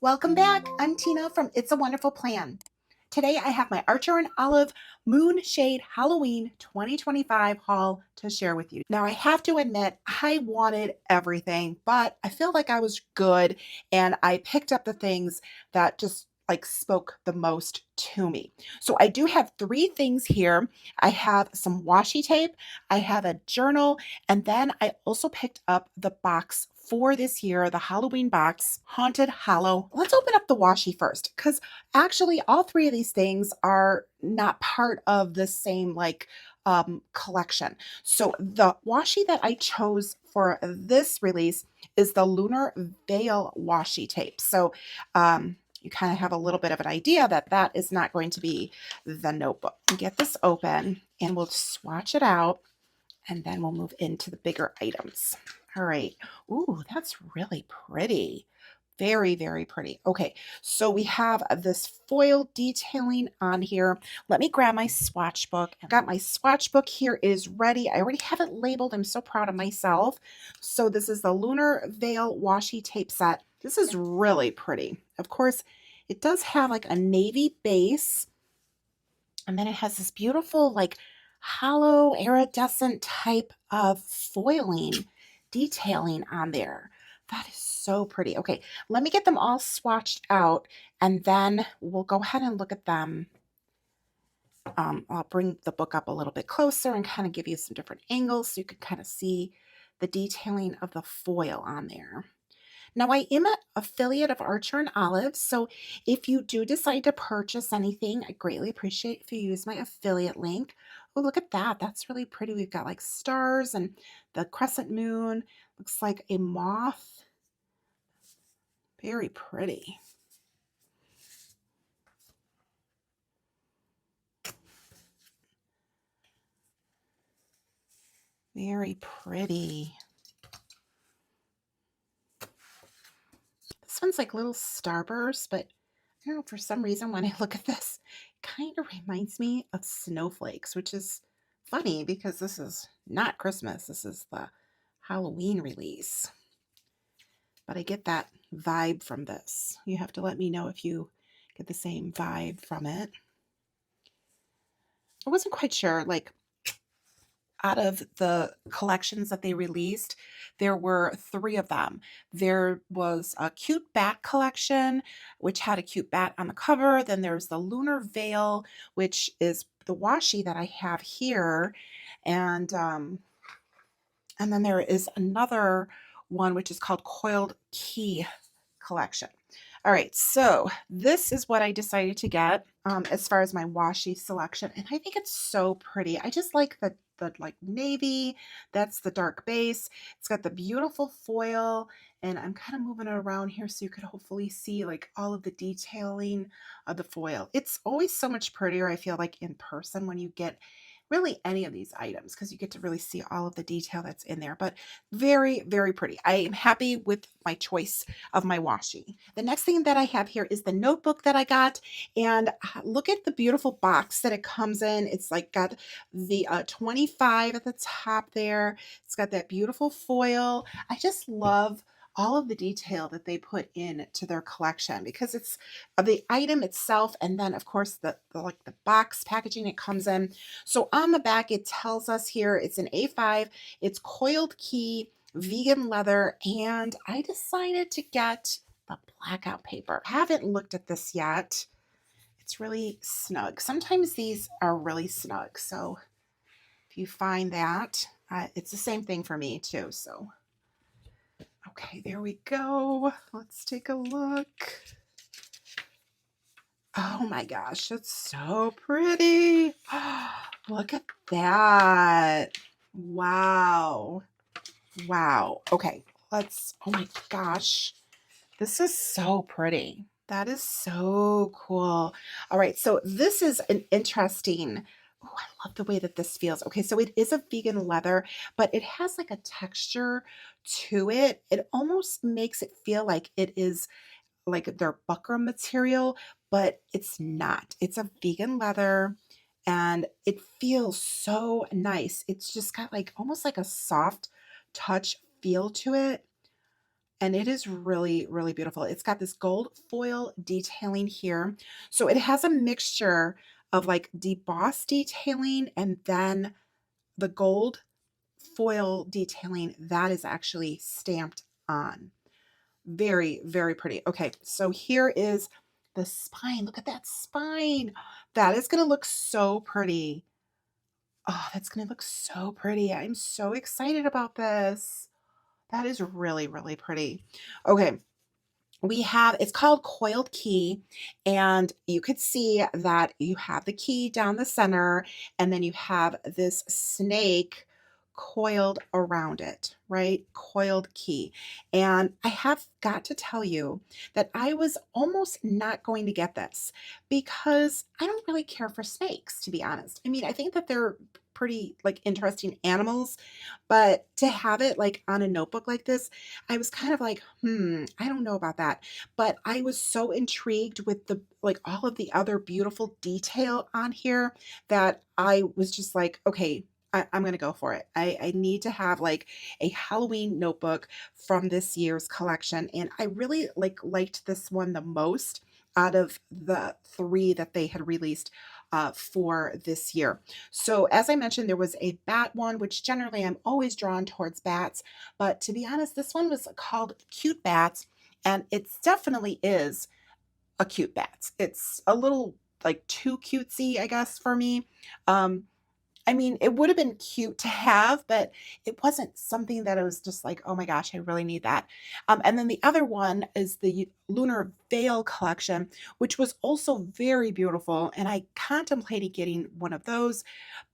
Welcome back. I'm Tina from It's a Wonderful Plan. Today I have my Archer and Olive Moon Shade Halloween 2025 haul to share with you. Now I have to admit I wanted everything, but I feel like I was good and I picked up the things that just like spoke the most to me. So I do have three things here. I have some washi tape, I have a journal, and then I also picked up the box for this year, the Halloween box, Haunted Hallow. Let's open up the washi first because actually all three of these things are not part of the same collection. So the washi that I chose for this release is the Lunar Veil washi tape. So you kind of have a little bit of an idea that that is not going to be the notebook. Get this open and we'll swatch it out and then we'll move into the bigger items. All right. Ooh, that's really pretty. Very, very pretty. Okay, so we have this foil detailing on here. Let me grab my swatch book. I've got my swatch book here. It is ready. I already have it labeled. I'm so proud of myself. So this is the Lunar Veil washi tape set. This is really pretty. Of course, it does have like a navy base. And then it has this beautiful like hollow iridescent type of foiling detailing on there. That is so pretty. Okay, let me get them all swatched out and then we'll go ahead and look at them. I'll bring the book up a little bit closer and kind of give you some different angles so you can kind of see the detailing of the foil on there. Now, I am an affiliate of Archer and Olive, so if you do decide to purchase anything, I greatly appreciate if you use my affiliate link. Oh, look at that. That's really pretty. We've got like stars and the crescent moon. Looks like a moth. Very pretty. Very pretty. This one's like little starbursts, but I don't know, for some reason when I look at this, it kind of reminds me of snowflakes, which is funny because this is not Christmas. This is the Halloween release. But I get that vibe from this. You have to let me know if you get the same vibe from it. I wasn't quite sure, like, out of the collections that they released, there were three of them. There was a cute bat collection, which had a cute bat on the cover. Then there's the Lunar Veil, which is the washi that I have here. And then there is another one, which is called Coiled Key Collection. All right, so this is what I decided to get as far as my washi selection, and I think it's so pretty. I just like the like navy. That's the dark base. It's got the beautiful foil, and I'm kind of moving it around here so you could hopefully see like all of the detailing of the foil. It's always so much prettier, I feel like, in person when you get really any of these items because you get to really see all of the detail that's in there. But very, very pretty. I am happy with my choice of my washi. The next thing that I have here is the notebook that I got, and look at the beautiful box that it comes in. It's like got the 25 at the top there. It's got that beautiful foil. I just love all of the detail that they put into their collection because it's of the item itself, and then of course the box packaging it comes in. So on the back it tells us here it's an A5, it's coiled key, vegan leather, and I decided to get the blackout paper. I haven't looked at this yet. It's really snug. Sometimes these are really snug, so if you find that, it's the same thing for me too. So okay, there we go. Let's take a look. Oh my gosh, it's so pretty. Look at that. Wow. Wow. Okay, oh my gosh. This is so pretty. That is so cool. All right, so this is an interesting, oh, I love the way that this feels. Okay, so it is a vegan leather, but it has like a texture to it. It almost makes it feel like it is like their buckram material, but it's not. It's a vegan leather and it feels so nice. It's just got like almost like a soft touch feel to it. and it is really, really beautiful. It's got this gold foil detailing here. So it has a mixture of like debossed detailing and then the gold foil detailing that is actually stamped on. Very, very pretty. Okay, so here is the spine. Look at that spine. That is going to look so pretty. Oh, that's going to look so pretty. I'm so excited about this. That is really, really pretty. Okay, we have, it's called coiled key, and you could see that you have the key down the center, and then you have this snake coiled around it, right? Coiled key. And I have got to tell you that I was almost not going to get this because I don't really care for snakes, to be honest. I mean, I think that they're pretty like interesting animals, but to have it like on a notebook like this, I was kind of like, I don't know about that. But I was so intrigued with the like all of the other beautiful detail on here that I was just like, okay, I'm gonna go for it. I need to have like a Halloween notebook from this year's collection. And I really liked this one the most out of the three that they had released for this year. So as I mentioned, there was a bat one, which generally I'm always drawn towards bats. But to be honest, this one was called Cute Bats, and it definitely is a cute bat. It's a little like too cutesy, I guess, for me. Um, I mean, it would have been cute to have, but it wasn't something that I was just like, oh my gosh, I really need that. And then the other one is the Lunar Veil collection, which was also very beautiful. And I contemplated getting one of those,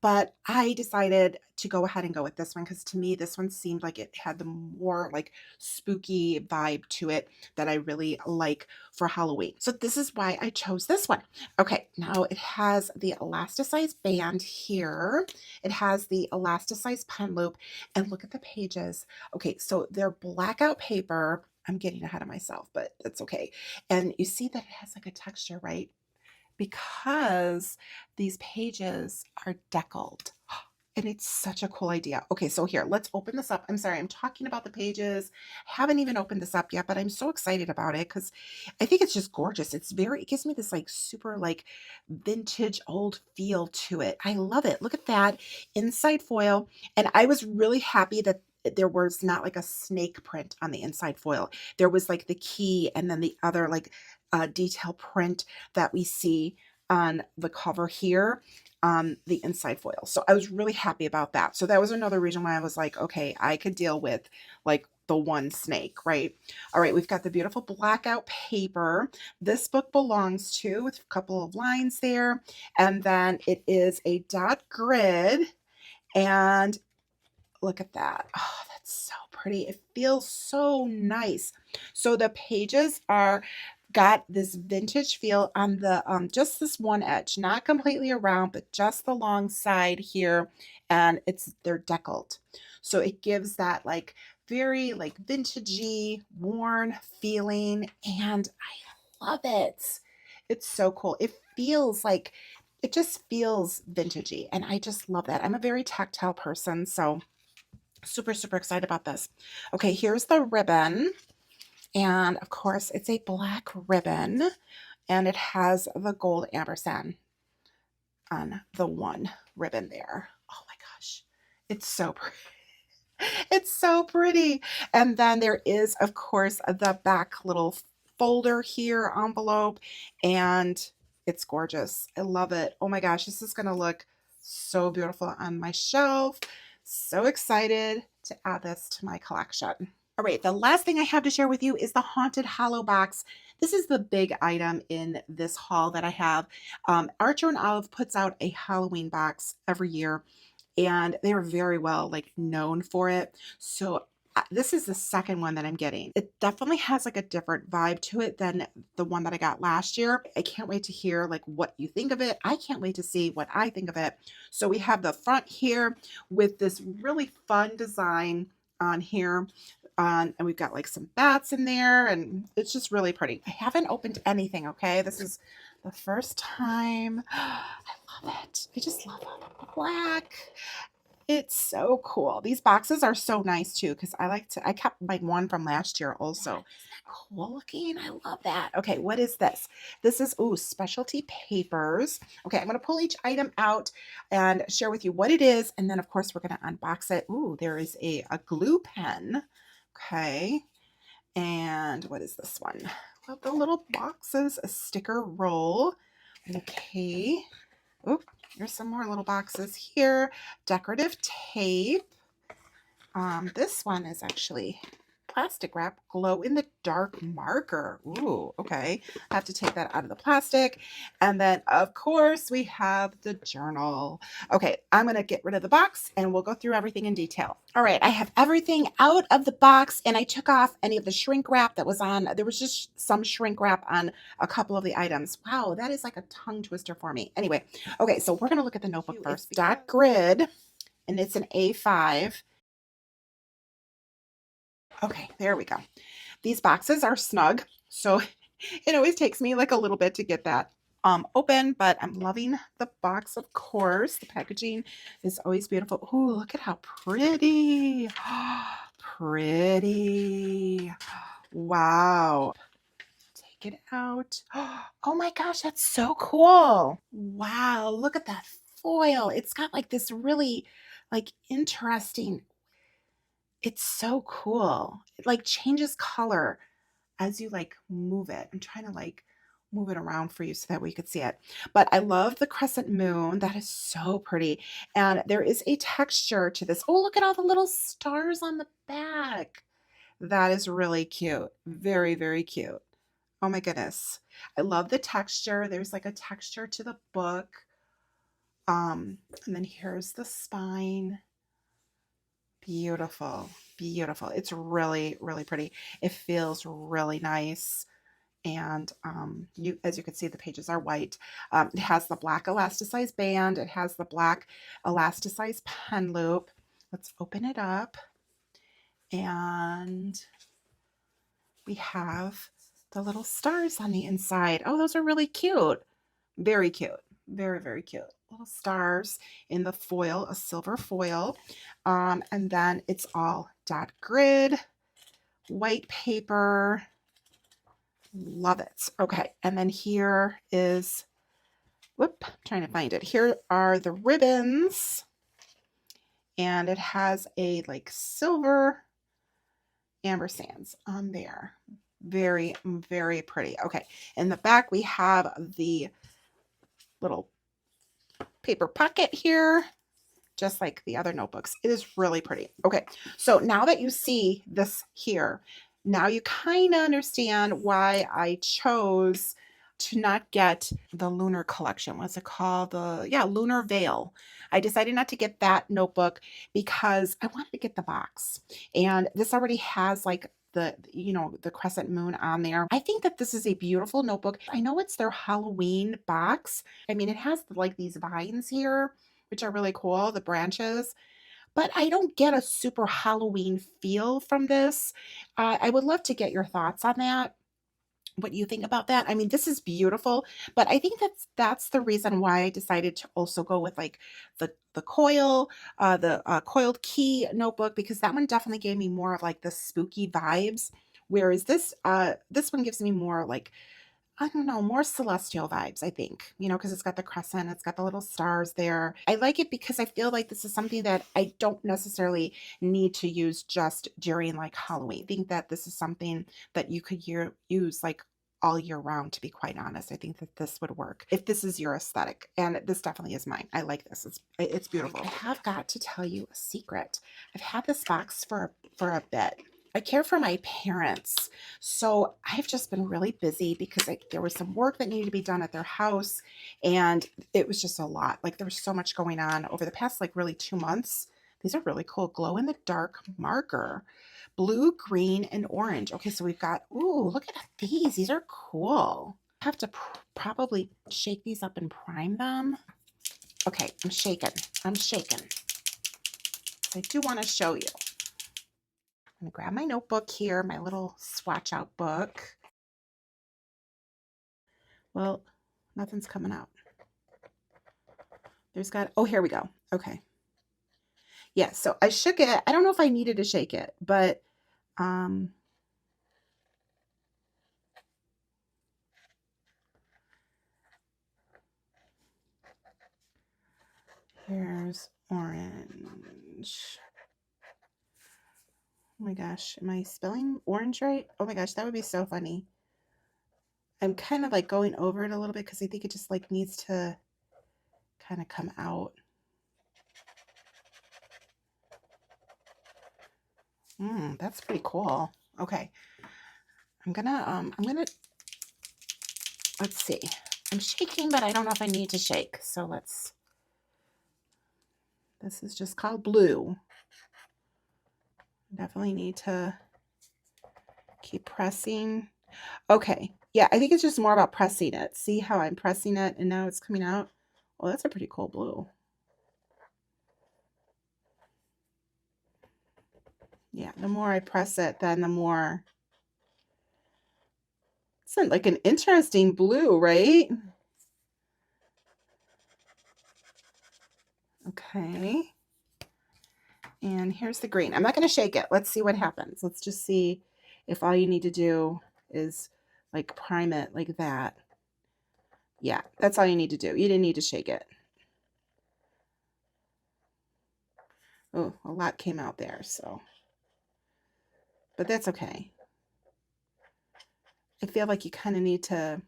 but I decided to go ahead and go with this one because to me, this one seemed like it had the more like spooky vibe to it that I really like for Halloween. So this is why I chose this one. Okay, now it has the elasticized band here. It has the elasticized pen loop, and look at the pages. Okay, so they're blackout paper. I'm getting ahead of myself, but that's okay. And you see that it has like a texture, right? Because these pages are deckled. And it's such a cool idea. Okay, so here, let's open this up. I'm sorry, I'm talking about the pages. Haven't even opened this up yet, but I'm so excited about it because I think it's just gorgeous. It's very, it gives me this like super like vintage old feel to it. I love it. Look at that inside foil. And I was really happy that there was not like a snake print on the inside foil. There was like the key and then the other like detail print that we see on the cover here on the inside foil. So I was really happy about that. So that was another reason why I was like, okay, I could deal with like the one snake, right? All right, we've got the beautiful blackout paper. This book belongs to with a couple of lines there. And then it is a dot grid. And look at that. Oh, that's so pretty. It feels so nice. So the pages are got this vintage feel on the just this one edge, not completely around, but just the long side here, and they're deckled. So it gives that like very like vintagey, worn feeling, and I love it. It's so cool. It just feels vintagey, and I just love that. I'm a very tactile person, so super, super excited about this. Okay, here's the ribbon. And of course, it's a black ribbon and it has the gold ampersand on the one ribbon there. Oh my gosh, it's so pretty. It's so pretty. And then there is, of course, the back little folder here, envelope, and it's gorgeous. I love it. Oh my gosh, this is going to look so beautiful on my shelf. So excited to add this to my collection. All right, the last thing I have to share with you is the Haunted Hallow box. This is the big item in this haul that I have. Archer and Olive puts out a Halloween box every year, and they're very well like known for it. So this is the second one that I'm getting. It definitely has like a different vibe to it than the one that I got last year. I can't wait to hear like what you think of it. I can't wait to see what I think of it. So we have the front here with this really fun design on here. And we've got like some bats in there, and it's just really pretty. I haven't opened anything, okay? This is the first time. I love it. I just love it. Black. It's so cool. These boxes are so nice too because I kept my one from last year also. Isn't that cool looking? I love that. Okay, what is this? This is, ooh, specialty papers. Okay, I'm going to pull each item out and share with you what it is. And then, of course, we're going to unbox it. Ooh, there is a glue pen. Okay, and what is this one? Well, the little boxes, a sticker roll. Okay. Oop, here's some more little boxes here. Decorative tape. This one is actually plastic wrap, glow in the dark marker. Ooh, okay. I have to take that out of the plastic. And then, of course, we have the journal. Okay, I'm going to get rid of the box and we'll go through everything in detail. All right, I have everything out of the box and I took off any of the shrink wrap that was on. There was just some shrink wrap on a couple of the items. Wow, that is like a tongue twister for me. Anyway, okay, so we're going to look at the notebook first. Dot grid, and it's an A5. Okay, there we go. These boxes are snug, so it always takes me like a little bit to get that open, but I'm loving the box, of course. The packaging is always beautiful. Ooh, look at how pretty. Pretty. Wow. Take it out. Oh my gosh, that's so cool. Wow, look at that foil. It's got like this really like interesting, it's so cool. It like changes color as you like move it. I'm trying to like move it around for you so that we could see it. But I love the crescent moon. That is so pretty. And there is a texture to this. Oh, look at all the little stars on the back. That is really cute. Very, very cute. Oh my goodness. I love the texture. There's like a texture to the book. And then here's the spine. Beautiful, beautiful. It's really, really pretty. It feels really nice. And as you can see, the pages are white. It has the black elasticized band. It has the black elasticized pen loop. Let's open it up. And we have the little stars on the inside. Oh, those are really cute. Very cute. Very, very cute. Little stars in the foil, a silver foil. And then it's all dot grid, white paper. Love it. Okay. And then here is, whoop, I'm trying to find it. Here are the ribbons. And it has a like silver ambersands on there. Very, very pretty. Okay. In the back, we have the little paper pocket here, just like the other notebooks. It is really pretty. Okay, so now that you see this here, now you kind of understand why I chose to not get the Lunar collection. What's it called? Yeah, Lunar Veil. I decided not to get that notebook because I wanted to get the box. And this already has like the crescent moon on there. I think that this is a beautiful notebook. I know it's their Halloween box. I mean, it has like these vines here, which are really cool, the branches, but I don't get a super Halloween feel from this. I would love to get your thoughts on that. What do you think about that? I mean, this is beautiful, but I think that's the reason why I decided to also go with like the coiled key notebook, because that one definitely gave me more of like the spooky vibes, whereas this one gives me more like, I don't know, more celestial vibes, I think, because it's got the crescent, it's got the little stars there. I like it because I feel like this is something that I don't necessarily need to use just during like Halloween. I think that this is something that you could use like all year round, to be quite honest. I think that this would work if this is your aesthetic. And this definitely is mine. I like this. It's beautiful. I have got to tell you a secret. I've had this box for a bit. I care for my parents. So I've just been really busy because there was some work that needed to be done at their house. And it was just a lot. Like there was so much going on over the past like really 2 months. These are really cool. Glow in the dark marker. Blue, green, and orange. Okay, so we've got, ooh, look at these. These are cool. I have to probably shake these up and prime them. Okay, I'm shaking. I'm shaking. I do want to show you. I'm going to grab my notebook here, my little swatch out book. Well, nothing's coming out. Oh, here we go. Okay. Yeah, so I shook it. I don't know if I needed to shake it, but here's orange. Oh my gosh, am I spelling orange right? Oh my gosh, that would be so funny. I'm kind of like going over it a little bit because I think it just like needs to kind of come out. That's pretty cool. Okay. I'm gonna, let's see. I'm shaking, but I don't know if I need to shake. So this is just called blue. Definitely need to keep pressing. Okay. Yeah, I think it's just more about pressing it. See how I'm pressing it and now it's coming out? Well, that's a pretty cool blue. Yeah, the more I press it, then the more. It's like an interesting blue, right? Okay. And here's the green. I'm not going to shake it. Let's see what happens. Let's just see if all you need to do is like prime it like that. Yeah, that's all you need to do. You didn't need to shake it. Oh, a lot came out there, so. But that's okay. I feel like you kind of need to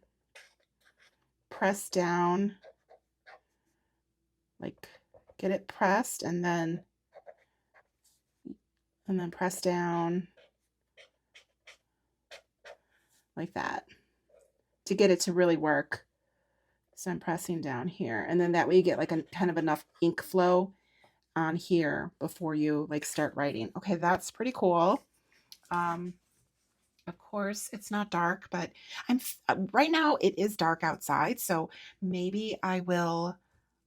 press down, like get it pressed and then press down like that to get it to really work. So I'm pressing down here, and then that way you get like a kind of enough ink flow on here before you like start writing. Okay, that's pretty cool. Of course, it's not dark, but I'm right now it is dark outside, so maybe I will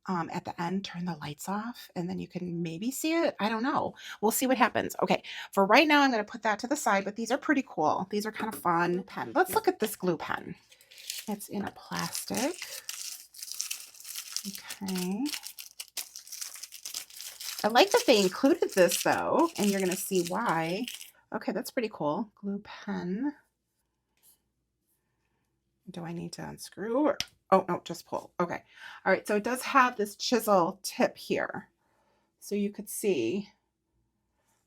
at the end turn the lights off and then you can maybe see it. I don't know. We'll see what happens. Okay, for right now I'm going to put that to the side, but these are pretty cool. These are kind of fun. Pen. Let's look at this glue pen. It's in a plastic. Okay. I like that they included this though, and you're going to see why. Okay, that's pretty cool. Glue pen. Do I need to unscrew or, oh no, just pull. Okay. All right, so it does have this chisel tip here. So you could see.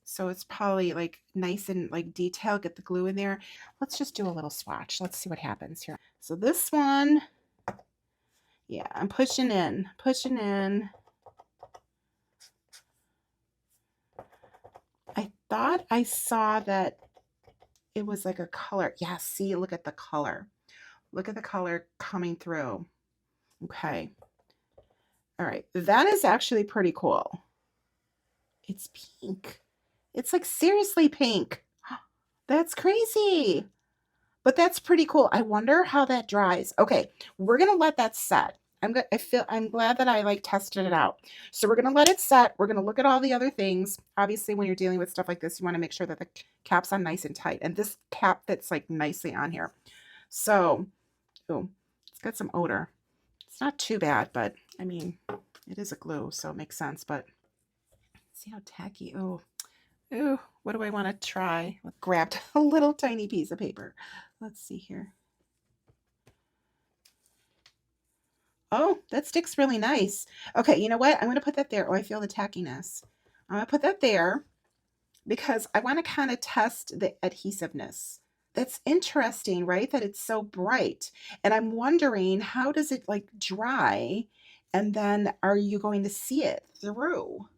So it's probably like nice and like detailed, get the glue in there. Let's just do a little swatch. Let's see what happens here. So this one, yeah, I'm pushing in. I thought I saw that it was like a color. Yeah, see, look at the color. Look at the color coming through. Okay. All right. That is actually pretty cool. It's pink. It's like seriously pink. That's crazy. But that's pretty cool. I wonder how that dries. Okay, we're gonna let that set. I'm glad that I like tested it out. So we're gonna let it set. We're gonna look at all the other things. Obviously, when you're dealing with stuff like this, you want to make sure that the cap's on nice and tight. And this cap fits like nicely on here. So, oh, it's got some odor. It's not too bad, but I mean, it is a glue, so it makes sense. But see how tacky. Oh, ooh, what do I want to try? I grabbed a little tiny piece of paper. Let's see here. Oh, that sticks really nice. Okay, you know what? I'm going to put that there. Oh, I feel the tackiness. I'm going to put that there because I want to kind of test the adhesiveness. That's interesting, right? That it's so bright. And I'm wondering, how does it like dry? And then are you going to see it through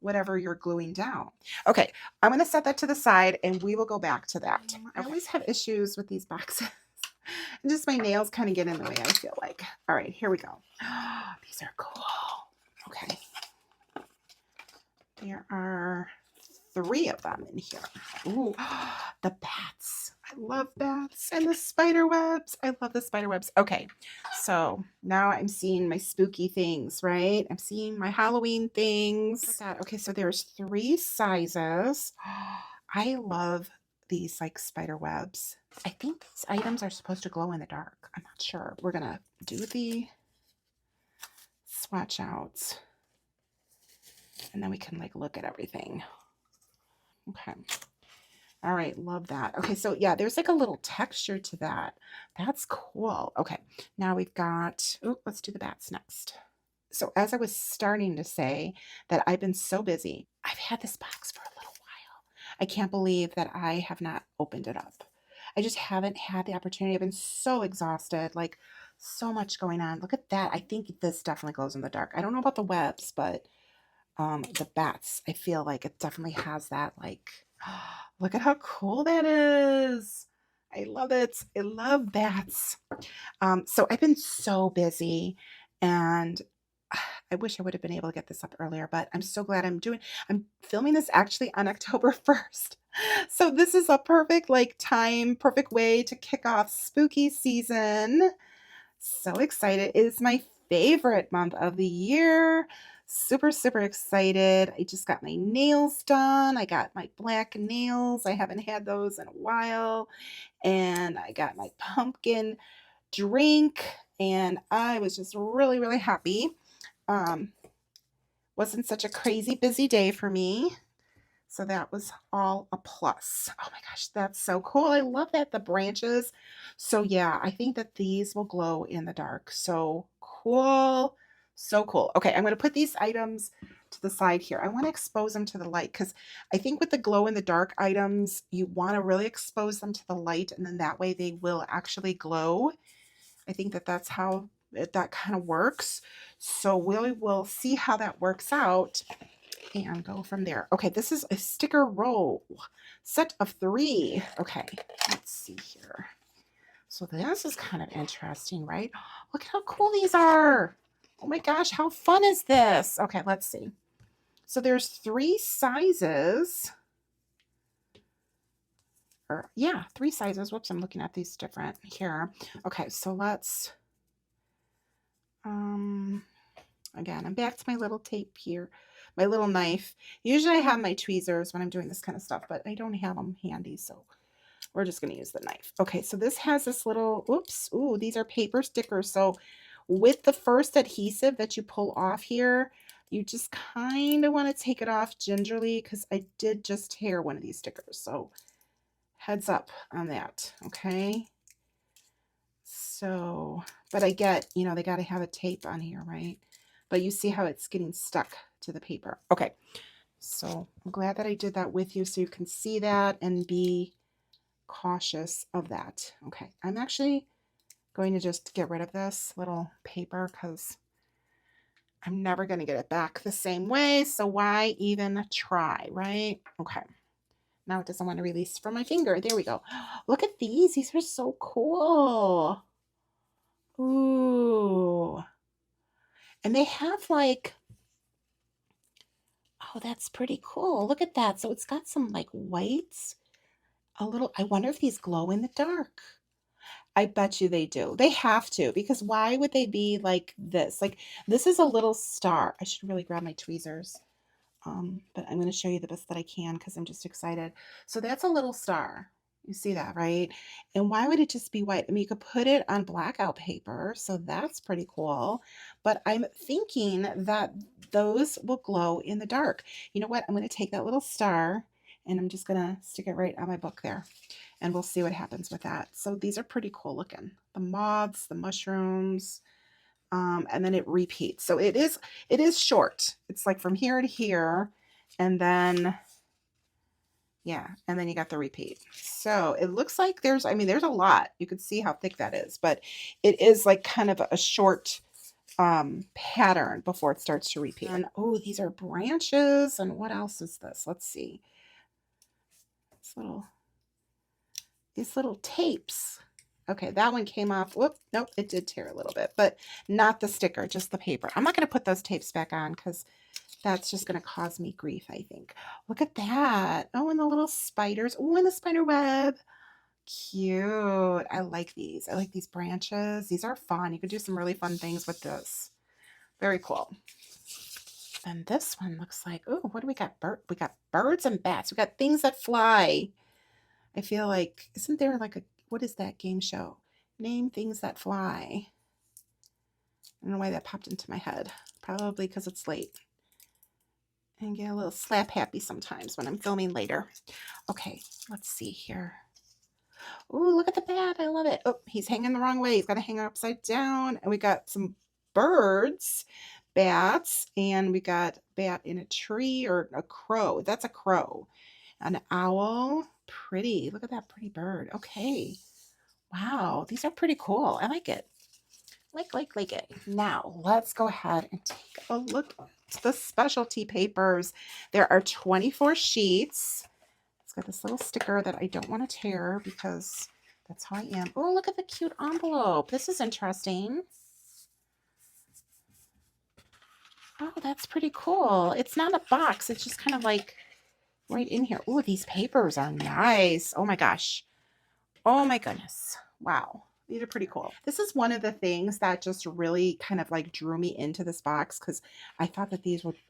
whatever you're gluing down? Okay, I'm going to set that to the side and we will go back to that. I always have issues with these boxes. And just my nails kind of get in the way, I feel like. All right, here we go. These are cool. Okay. There are 3 of them in here. Ooh, the bats. I love bats and the spider webs. I love the spider webs. Okay, so now I'm seeing my spooky things, right? I'm seeing my Halloween things. Okay, so there's 3 sizes. I love these like spider webs. I think these items are supposed to glow in the dark. I'm not sure. We're gonna do the swatch outs. And then we can like look at everything. Okay. All right, love that. Okay, so yeah, there's like a little texture to that. That's cool. Okay, now we've got, oh, let's do the bats next. So as I was starting to say that I've been so busy, I've had this box for a little while. I can't believe that I have not opened it up. I just haven't had the opportunity. I've been so exhausted, like so much going on. Look at that. I think this definitely glows in the dark. I don't know about the webs, but the bats, I feel like it definitely has that, like, look at how cool that is. I love it. I love bats. So I've been so busy, and I wish I would have been able to get this up earlier, but I'm so glad I'm filming this actually on October 1st. So this is a perfect like time, perfect way to kick off spooky season. So excited. It is my favorite month of the year. Super, super excited. I just got my nails done. I got my black nails. I haven't had those in a while. And I got my pumpkin drink. And I was just really, really happy. Um, wasn't such a crazy busy day for me. So that was all a plus. Oh my gosh, that's so cool. I love that, the branches. So yeah, I think that these will glow in the dark. So cool. So cool. Okay, I'm going to put these items to the side here. I want to expose them to the light because I think with the glow in the dark items, you want to really expose them to the light, and then that way they will actually glow. I think that that's how that kind of works. So we will see how that works out and go from there. Okay, this is a sticker roll, set of 3. Okay, let's see here. So this is kind of interesting, right? Look at how cool these are. Oh my gosh, how fun is this? Okay, let's see. So there's 3 sizes. Or yeah, 3 sizes. Whoops, I'm looking at these different here. Okay, so let's again, I'm back to my little tape here, my little knife. Usually I have my tweezers when I'm doing this kind of stuff, but I don't have them handy, so we're just going to use the knife. Okay, so this has this little, oops, ooh, these are paper stickers. So with the first adhesive that you pull off here, you just kind of want to take it off gingerly because I did just tear one of these stickers. So heads up on that, okay? So, but I get, you know, they got to have a tape on here, right? But you see how it's getting stuck to the paper. Okay, so I'm glad that I did that with you so you can see that and be cautious of that. Okay, I'm actually going to just get rid of this little paper because I'm never going to get it back the same way. So why even try, right? Okay. Now it doesn't want to release from my finger. There we go. Look at these. These are so cool. Ooh. And they have like, oh, that's pretty cool. Look at that. So it's got some like whites, a little, I wonder if these glow in the dark. I bet you they do. They have to, because why would they be like this? Like this is a little star. I should really grab my tweezers. But I'm going to show you the best that I can because I'm just excited. So that's a little star. You see that, right? And why would it just be white? I mean, you could put it on blackout paper, so that's pretty cool. But I'm thinking that those will glow in the dark. You know what? I'm going to take that little star and I'm just going to stick it right on my book there. And we'll see what happens with that. So these are pretty cool looking. The moths, the mushrooms, and then it repeats. So it is short. It's like from here to here, and then yeah, and then you got the repeat. So it looks like there's, I mean, there's a lot. You can see how thick that is, but it is like kind of a short pattern before it starts to repeat. And oh, these are branches. And what else is this? Let's see. These little tapes. Okay, that one came off. Whoop, nope, it did tear a little bit, but not the sticker, just the paper. I'm not going to put those tapes back on because that's just going to cause me grief, I think. Look at that. Oh, and the little spiders. Oh, and the spider web. Cute. I like these. I like these branches. These are fun. You could do some really fun things with this. Very cool. And this one looks like, oh, what do we got? We got birds and bats. We got things that fly. I feel like, isn't there like a, what is that game show? Name things that fly. I don't know why that popped into my head. Probably because it's late. and get a little slap happy sometimes when I'm filming later. Okay, let's see here. Oh, look at the bat. I love it. Oh, he's hanging the wrong way. He's got to hang upside down. And we got some birds, bats, and we got bat in a tree or a crow. That's a crow. An owl. Pretty. Look at that pretty bird. Okay. Wow. These are pretty cool. I like it. Like it. Now, let's go ahead and take a look at the specialty papers. There are 24 sheets. It's got this little sticker that I don't want to tear because that's how I am. Oh, look at the cute envelope. This is interesting. Oh, that's pretty cool. It's not a box. It's just kind of like right in here. Oh, these papers are nice. Oh my gosh. Oh my goodness. Wow. These are pretty cool. This is one of the things that just really kind of like drew me into this box because I thought that these looked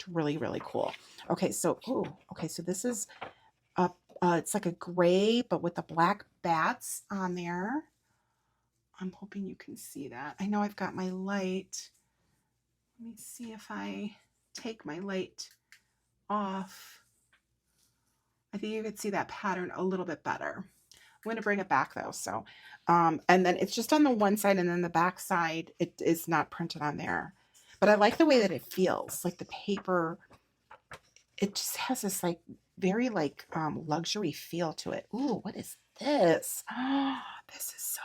really cool. Okay, so so this is it's like a gray but with the black bats on there. I'm hoping you can see that. I know I've got my light. Let me see if I take my light off. I think you could see that pattern a little bit better. I'm going to bring it back though. So, and then it's just on the one side and then the back side, it is not printed on there. But I like the way that it feels. Like the paper, it just has this like very like luxury feel to it. Ooh, what is this? Oh, this is so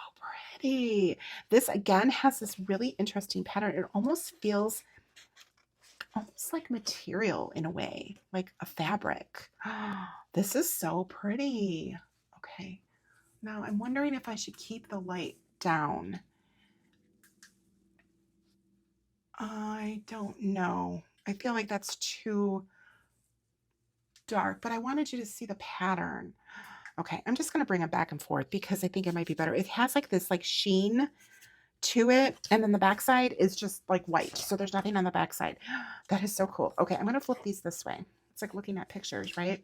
pretty. This again has this really interesting pattern. It almost feels almost like material in a way, like a fabric. This is so pretty. Okay. Now I'm wondering if I should keep the light down. I don't know. I feel like that's too dark, but I wanted you to see the pattern. Okay, I'm just going to bring it back and forth because I think it might be better. It has like this like sheen to it, and then the backside is just like white. So there's nothing on the backside. That is so cool. Okay, I'm going to flip these this way. It's like looking at pictures, right?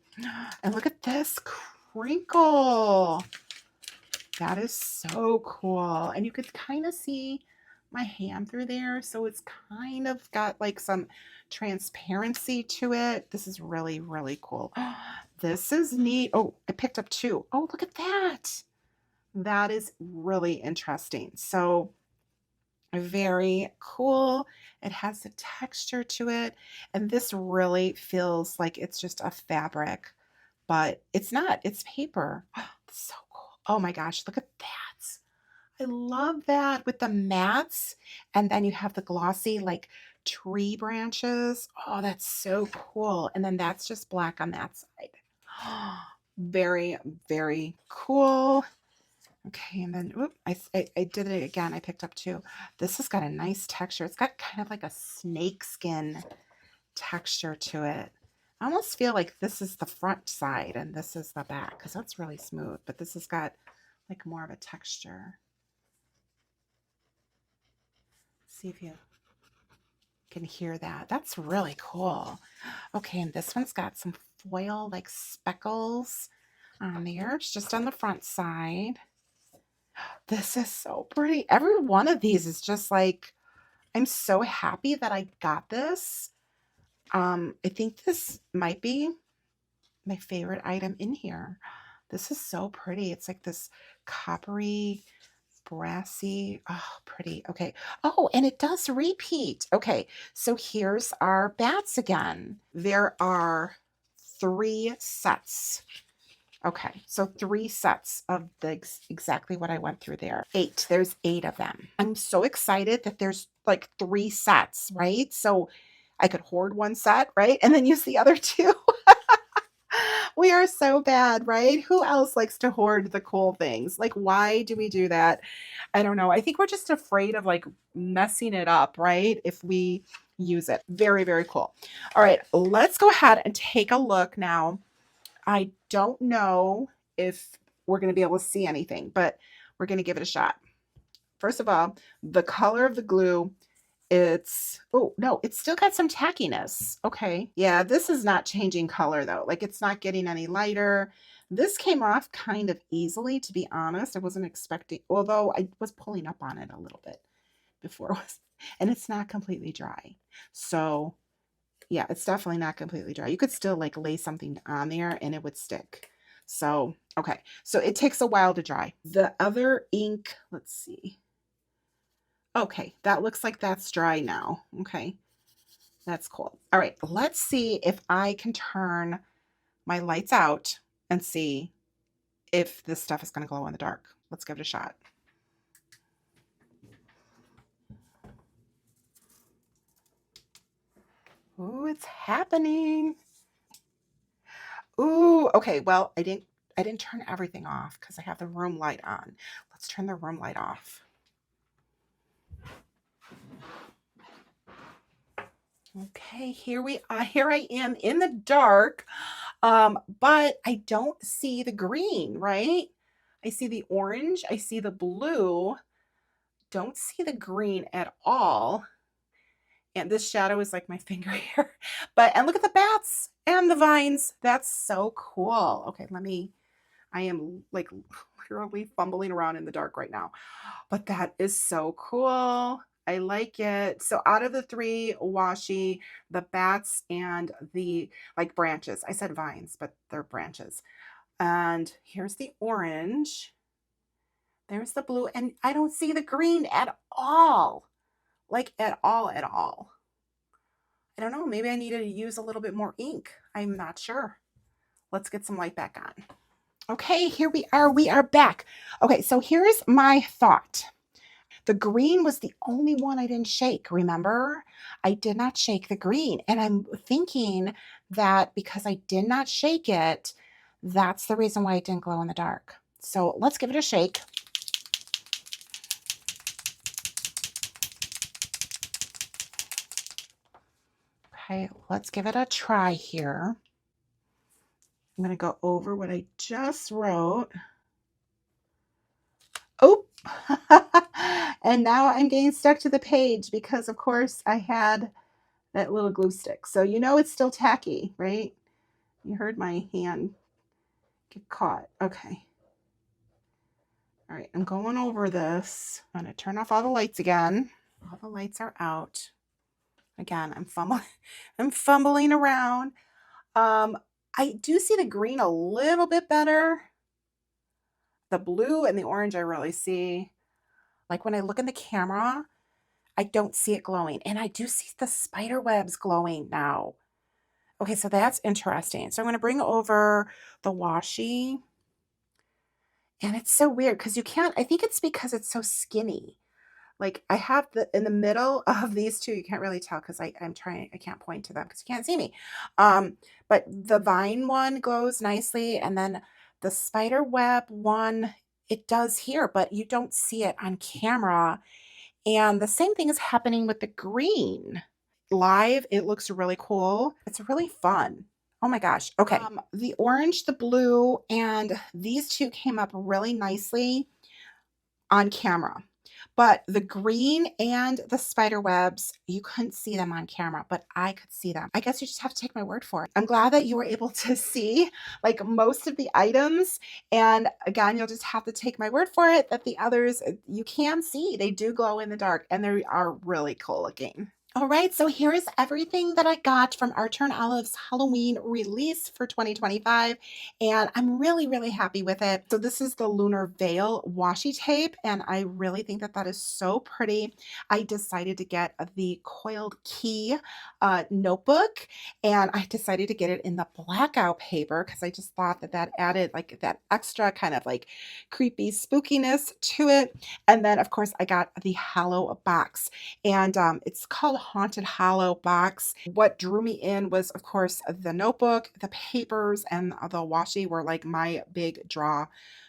And look at this crinkle. That is so cool. And you could kind of see my hand through there. So it's kind of got like some transparency to it. This is really cool. This is neat. Oh, I picked up two. Oh, look at that. That is really interesting. So very cool. It has a texture to it. And this really feels like it's just a fabric, but it's not. It's paper. It's so cool. Oh my gosh, look at that. I love that with the mats. And then you have the glossy like tree branches. Oh, that's so cool. And then that's just black on that side. Very cool. Okay, and then whoop, I did it again. I picked up two. This has got a nice texture. It's got kind of like a snake skin texture to it. I almost feel like this is the front side and this is the back because that's really smooth, but this has got like more of a texture. See if you can hear that. That's really cool. Okay, and this one's got some foil like speckles on there. It's just on the front side. This is so pretty. Every one of these is just like, I'm so happy that I got this. I think this might be my favorite item in here. This is so pretty. It's like this coppery, brassy, oh, pretty. Okay. Oh, and it does repeat. Okay, so here's our bats again. There are 3 sets. Okay, so 3 sets of the exactly what I went through there. 8. There's 8 of them. I'm so excited that there's like 3 sets, right? So I could hoard 1 set, right? And then use the other 2. We are so bad, right? Who else likes to hoard the cool things? Like, why do we do that? I don't know. I think we're just afraid of like messing it up, right? If we use it. Very cool. All right, let's go ahead and take a look now. I don't know if we're going to be able to see anything, but we're going to give it a shot. First of all, the color of the glue, oh no, it's still got some tackiness. Okay. Yeah, this is not changing color though. Like it's not getting any lighter. This came off kind of easily, to be honest. I wasn't expecting, although I was pulling up on it a little bit before it was, and it's not completely dry. So yeah, it's definitely not completely dry. You could still like lay something on there and it would stick. So, okay. So it takes a while to dry. The other ink, let's see. Okay, that looks like that's dry now. Okay, that's cool. All right, let's see if I can turn my lights out and see if this stuff is going to glow in the dark. Let's give it a shot. Ooh, it's happening. Ooh, okay. Well, I didn't turn everything off because I have the room light on. Let's turn the room light off. Okay, here we are. Here I am in the dark. But I don't see the green, right? I see the orange, I see the blue, don't see the green at all. And this shadow is like my finger here. But, and look at the bats and the vines. That's so cool. Okay, I am like literally fumbling around in the dark right now. But that is so cool. I like it. So out of the three, washi, the bats, and the like branches. I said vines, but they're branches. And here's the orange. There's the blue. And I don't see the green at all. Like at all, at all. I don't know. Maybe I needed to use a little bit more ink. I'm not sure. Let's get some light back on. Okay, here we are. We are back. Okay, so here's my thought. The green was the only one I didn't shake, remember? I did not shake the green. And I'm thinking that because I did not shake it, that's the reason why it didn't glow in the dark. So let's give it a shake. Okay, let's give it a try here. I'm going to go over what I just wrote. Oh, and now I'm getting stuck to the page because, of course, I had that little glue stick. So you know it's still tacky, right? You heard my hand get caught. Okay. All right, I'm going over this. I'm going to turn off all the lights again. All the lights are out. Again, I'm fumbling around. I do see the green a little bit better. The blue and the orange I really see. Like when I look in the camera, I don't see it glowing. And I do see the spider webs glowing now. Okay, so that's interesting. So I'm going to bring over the washi. And it's so weird because you can't, I think it's because it's so skinny. Like I have in the middle of these two, you can't really tell because I can't point to them because you can't see me. But the vine one glows nicely. And then the spider web one, it does here, but you don't see it on camera. And the same thing is happening with the green. Live, it looks really cool. It's really fun. Oh my gosh. Okay. The orange, the blue, and these two came up really nicely on camera. But the green and the spider webs, you couldn't see them on camera, but I could see them. I guess you just have to take my word for it. I'm glad that you were able to see like most of the items. And again, you'll just have to take my word for it that the others you can see. They do glow in the dark and they are really cool looking. All right, so here is everything that I got from Archer and Olive's Halloween release for 2025, and I'm really, really happy with it. So this is the Lunar Veil washi tape, and I really think that that is so pretty. I decided to get the coiled key notebook, and I decided to get it in the blackout paper because I just thought that that added like that extra kind of like creepy spookiness to it. And then, of course, I got the Hallow box, and it's called Haunted Hallow Box. What drew me in was, of course, the notebook, the papers, and the washi were like my big draw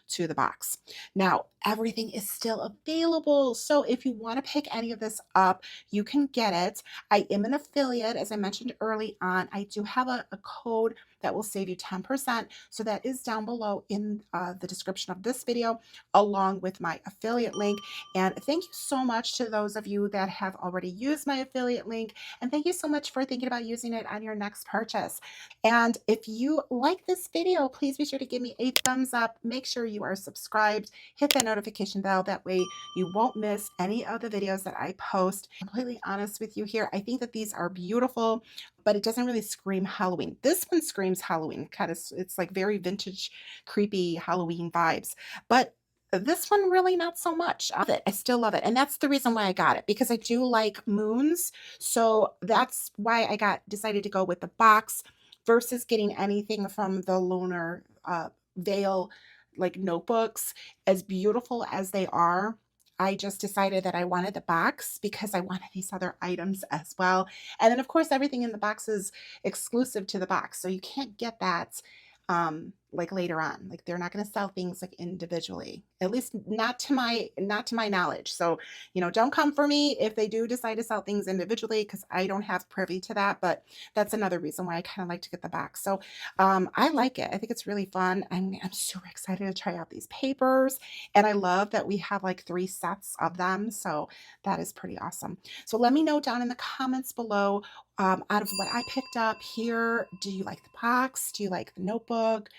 to the box. Now, everything is still available. So if you want to pick any of this up, you can get it. I am an affiliate, as I mentioned early on. I do have a code that will save you 10%. So that is down below in the description of this video, along with my affiliate link. And thank you so much to those of you that have already used my affiliate link. And thank you so much for thinking about using it on your next purchase. And if you like this video, please be sure to give me a thumbs up. Make sure you are subscribed. Hit that notification bell. That way you won't miss any of the videos that I post. I'm completely honest with you here. I think that these are beautiful, but it doesn't really scream Halloween. This one screams Halloween. Kind of, it's like very vintage, creepy Halloween vibes. But this one really not so much. I love it. I still love it. And that's the reason why I got it, because I do like moons. So that's why I decided to go with the box versus getting anything from the lunar veil like notebooks. As beautiful as they are, I just decided that I wanted the box because I wanted these other items as well. And then of course everything in the box is exclusive to the box, so you can't get that like later on. Like they're not going to sell things like individually, at least not to my knowledge. So don't come for me if they do decide to sell things individually, because I don't have privy to that. But that's another reason why I kind of like to get the box. So I like it. I think it's really fun. I'm super excited to try out these papers, and I love that we have like 3 sets of them, so that is pretty awesome. So let me know down in the comments below, out of what I picked up here, do you like the box? Do you like the notebook?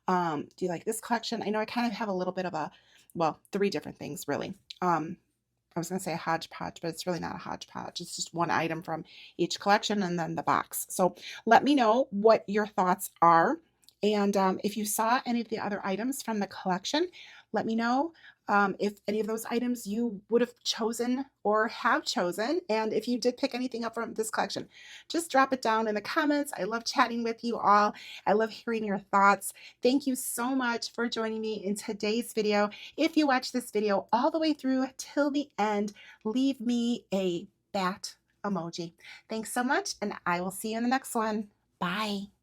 Do you like this collection? I know I kind of have a little bit of a, well, 3 different things really. I was going to say a hodgepodge, but it's really not a hodgepodge. It's just one item from each collection and then the box. So let me know what your thoughts are. And if you saw any of the other items from the collection, let me know if any of those items you would have chosen or have chosen. And if you did pick anything up from this collection, just drop it down in the comments. I love chatting with you all. I love hearing your thoughts. Thank you so much for joining me in today's video. If you watch this video all the way through till the end, leave me a bat emoji. Thanks so much, and I will see you in the next one. Bye.